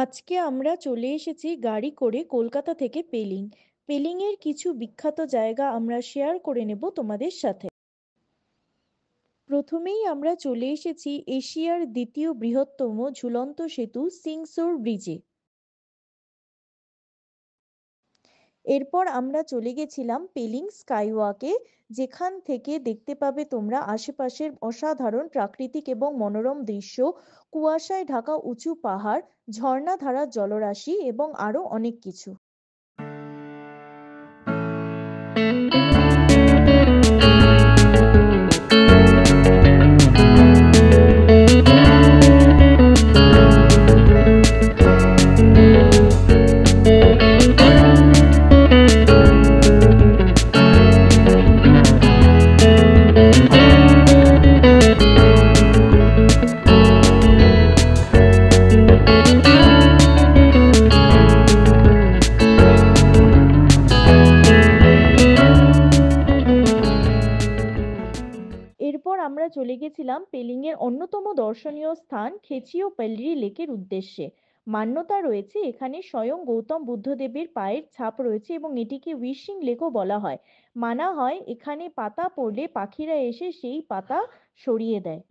আজকে আমরা চলে এসেছি গাড়ি করে কলকাতা থেকে পেলিং। পেলিংয়ের কিছু বিখ্যাত জায়গা আমরা শেয়ার করে নেব তোমাদের সাথে। প্রথমেই আমরা চলে এসেছি এশিয়ার দ্বিতীয় বৃহত্তম ঝুলন্ত সেতু সিংসোর ব্রিজে। এরপর আমরা চলে গেছিলাম পেলিং স্কাইওয়াকে, যেখান থেকে দেখতে পাবে তোমরা আশেপাশের অসাধারণ প্রাকৃতিক এবং মনোরম দৃশ্য, কুয়াশায় ঢাকা উঁচু পাহাড়, ঝর্ণাধারার জলরাশি এবং আরও অনেক কিছু। এরপর আমরা চলে গেছিলাম পেলিংয়ের অন্যতম দর্শনীয় স্থান খেচিও পেলরি লেকের উদ্দেশ্যে। মান্যতা রয়েছে এখানে স্বয়ং গৌতম বুদ্ধদেবের পায়ের ছাপ রয়েছে এবং এটিকে উইশিং লেকও বলা হয়। মানা হয় এখানে পাতা পড়লে পাখিরা এসে সেই পাতা সরিয়ে দেয়।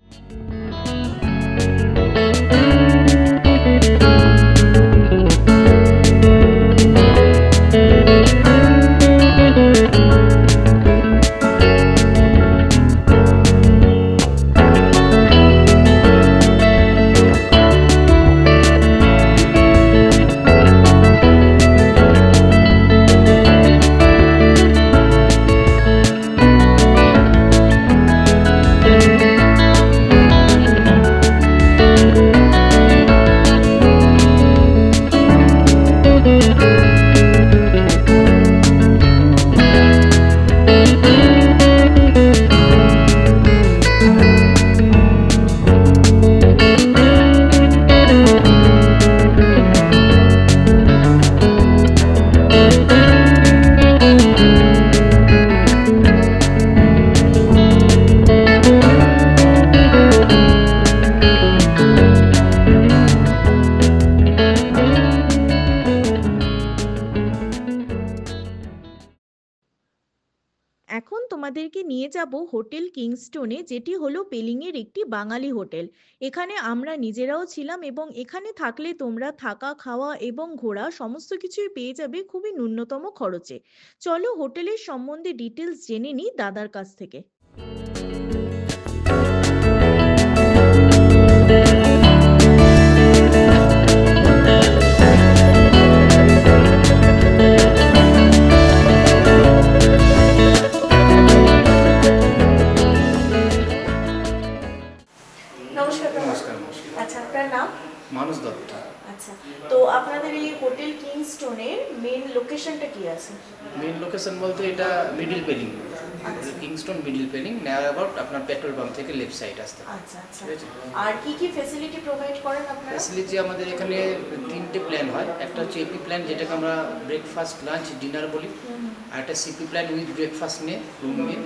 এখন তোমাদেরকে নিয়ে যাব হোটেল কিংস্টোনে, যেটি হলো পেলিংয়ের একটি বাঙালি হোটেল। এখানে আমরা নিজেরাও ছিলাম এবং এখানে থাকলে তোমরা থাকা খাওয়া এবং ঘোরা সমস্ত কিছুই পেয়ে যাবে খুবই ন্যূনতম খরচে। চলো হোটেলের সম্বন্ধে ডিটেলস জেনে নিই দাদার কাছ থেকে। নমস্কার দাদা। নমস্কার নমস্কার। আচ্ছা, আপনার নাম? মানুষ দত্ত। আচ্ছা, তো আপনাদের এই হোটেল কিংস্টোনের মেন লোকেশনটা কি আছে? মেন লোকেশন বলতে এটা middle Pelling, Kingston middle Pelling, near about আপনার পেট্রোল পাম্প থেকে লেফট সাইড আসতে। আচ্ছা আচ্ছা। ঠিক আছে। আর কি কি ফ্যাসিলিটি প্রোভাইড করেন আপনারা? ফ্যাসিলিটি আমাদের এখানে তিনটে প্ল্যান হয়। একটা হচ্ছে এপি প্ল্যান, যেটাকে আমরা ব্রেকফাস্ট লাঞ্চ ডিনার বলি। আর একটা সিপি প্ল্যান উইথ ব্রেকফাস্ট নিয়ে রুম নিয়ে।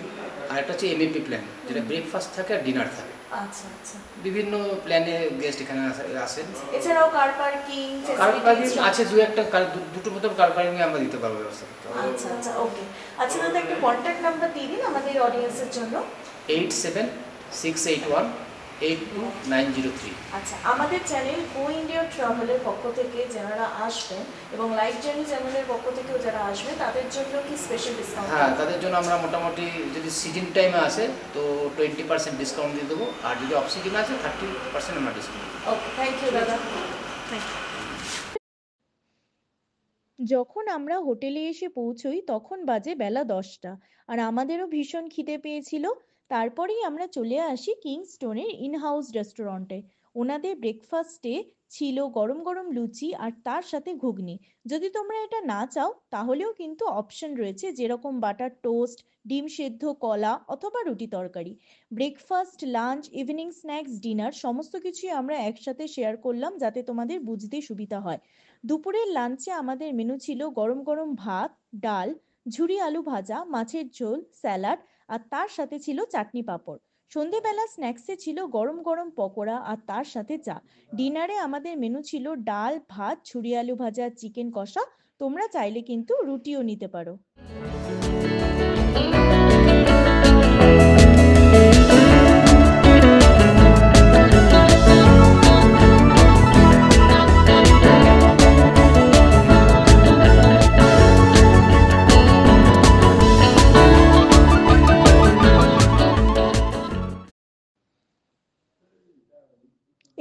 আর একটা হচ্ছে এমএপি প্ল্যান, যেটা ব্রেকফাস্ট থাকে আর ডিনার থাকে। আচ্ছা আচ্ছা। বিভিন্ন প্ল্যানে গেস্ট এখানে আসেন। এছাড়াও কার পার্কিং কার পার্কিং আছে, দুটোর মতো কার পার্কিং আমরা দিতে পারবো ব্যবস্থা করতে পারবো। আচ্ছা আচ্ছা, ওকে। আচ্ছা দাদা, একটা কন্ট্যাক্ট নাম্বার দিয়ে দিন আমাদের অডিয়েন্সের জন্য। 8768182903। আচ্ছা, আমাদের চ্যানেল গো ইন্ডিয়া ট্রাভেলের পক্ষ থেকে যারা আসবেন এবং লাইফ জার্নি চ্যানেলের পক্ষ থেকেও যারা আসবেন তাদের জন্য কি স্পেশাল ডিসকাউন্ট? হ্যাঁ, তাদের জন্য আমরা মোটামুটি যদি সিজন টাইমে আসে তো 20% ডিসকাউন্ট দিয়ে দেবো, আর যদি অফ সিজন আছে 30% আমরা ডিসকাউন্ট। ওকে, থ্যাংক ইউ দাদা। Thank you. যখন আমরা হোটেলে এসে পৌঁছই তখন বাজে বেলা 10টা, আর আমাদেরও ভীষণ খিদে পেয়েছিল। তারপরেই আমরা চলে আসি কিংস্টোনের ইনহাউস রেস্টুরেন্টে। ওনাদের ব্রেকফাস্টে ছিল গরম গরম লুচি আর তার সাথে ঘুগনি। যদি তোমরা এটা না চাও তাহলেও কিন্তু অপশন রয়েছে, যেরকম বাটার টোস্ট, ডিম সেদ্ধ, কলা অথবা রুটি তরকারি। Breakfast, lunch, evening snacks, dinner সমস্ত কিছুই আমরা একসাথে শেয়ার করলাম যাতে তোমাদের বুঝতে সুবিধা হয়। দুপুরের লাঞ্চে আমাদের মেনু ছিল গরম গরম ভাত, ডাল, ঝুরি আলু ভাজা, মাছের ঝোল, স্যালাড আর তার সাথে ছিল চাটনি পাঁপড়। সন্ধেবেলা স্ন্যাক্সে ছিল গরম গরম পকোড়া আর তার সাথে চা। ডিনারে আমাদের মেনু ছিল ডাল, ভাত, ছুরি আলু ভাজা, চিকেন কষা। তোমরা চাইলে কিন্তু রুটিও নিতে পারো।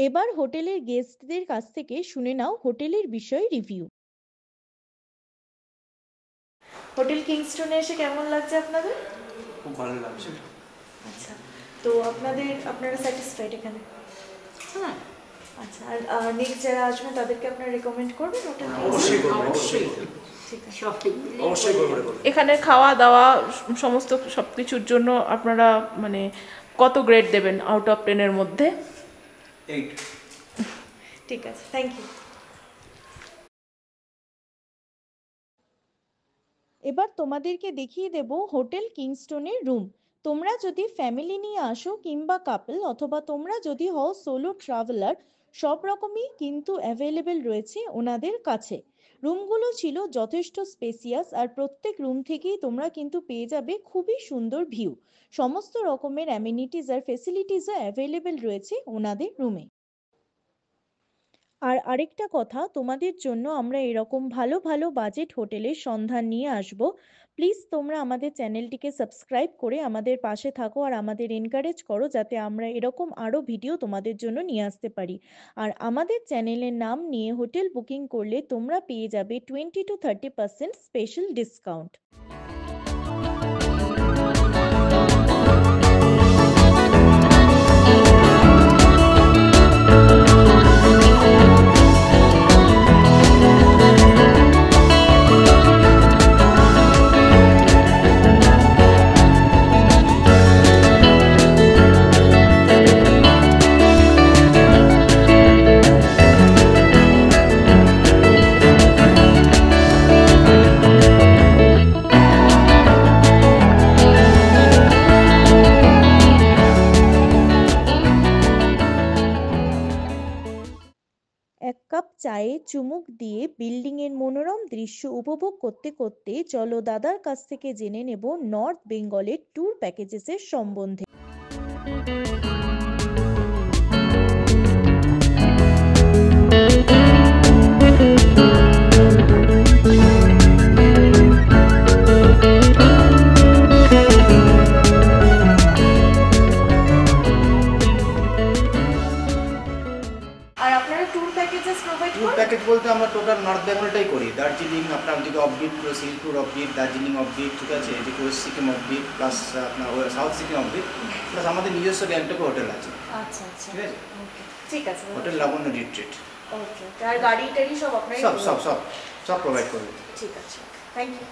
এবার হোটেলের গেস্টদের কাছ থেকে শুনে নাও হোটেলের বিষয়ে রিভিউ। হোটেল কিংস্টনে এসে কেমন লাগছে আপনাদের? খুব ভালো লাগছে। আচ্ছা, তো আপনারা স্যাটিসফাইড এখানে? হ্যাঁ, আচ্ছা, আর নেক্সট যারা আসবেন তাদেরকে আপনারা রেকমেন্ড করবেন হোটেল? অবশ্যই করব, অবশ্যই ঠিক আছে। অবশ্যই করব। এখানে খাওয়া দাওয়া সমস্ত সবকিছুর জন্য আপনারা মানে কত গ্রেড দেবেন আউট অফ 10-এর মধ্যে? 8। ঠিক আছে, থ্যাংক ইউ। এবার তোমাদেরকে দেখিয়ে দেব হোটেল কিংস্টনের রুম। তোমরা যদি ফ্যামিলি নিয়ে আসো কিংবা কাপল, অথবা তোমরা যদি হও সোলো ট্রাভেলার, সব রকমই কিন্তু অ্যাভেলেবেল রয়েছে ওনাদের কাছে। রুমগুলো ছিল যথেষ্ট স্পেসিয়াস, আর প্রত্যেক রুম থেকেই তোমরা কিন্তু পেয়ে যাবে খুবই সুন্দর ভিউ। সমস্ত রকমের অ্যামিনিটিস আর ফেসিলিটিসও অ্যাভেলেবেল রয়েছে ওনাদের রুমে। আর আরেকটা কথা, তোমাদের জন্য আমরা এরকম ভালো ভালো বাজেট হোটেলের সন্ধান নিয়ে আসব। প্লিজ তোমরা আমাদের চ্যানেলটিকে সাবস্ক্রাইব করে আমাদের পাশে থাকো আর আমাদের এনকারেজ করো, যাতে আমরা এরকম আরও ভিডিও তোমাদের জন্য নিয়ে আসতে পারি। আর আমাদের চ্যানেলের নাম নিয়ে হোটেল বুকিং করলে তোমরা পেয়ে যাবে 20-30% স্পেশাল ডিসকাউন্ট। এক কাপ চায়ে চুমুক দিয়ে বিল্ডিংয়ের মনোরম দৃশ্য উপভোগ করতে করতে চলো দাদার কাছ থেকে জেনে নেব নর্থ বেঙ্গলের ট্যুর প্যাকেজেসের সম্বন্ধে। আর আপনারা tour packages provide tour package বলতে আমরা টোটাল নর্থ বেঙ্গলটাই করি। দার্জিলিং, আপনার দিকে অফবিট, পুরো সিলটুর অফবিট, দার্জিলিং অফবিট, ঠিক আছে, এদিকে ওয়েস্ট সিকিম অফবিট, প্লাস আপনার সাউথ সিকিম অফবিট, প্লাস আমাদের নিজস্ব গ্যাংটকে হোটেল আছে। আচ্ছা আচ্ছা, ঠিক আছে, ওকে, ঠিক আছে, হোটেল লাবণ্য রিট্রিট। ওকে, আর গাড়ি টাড়ি সব আপনারাই? সব প্রোভাইড করবে। ঠিক আছে, থ্যাংক ইউ।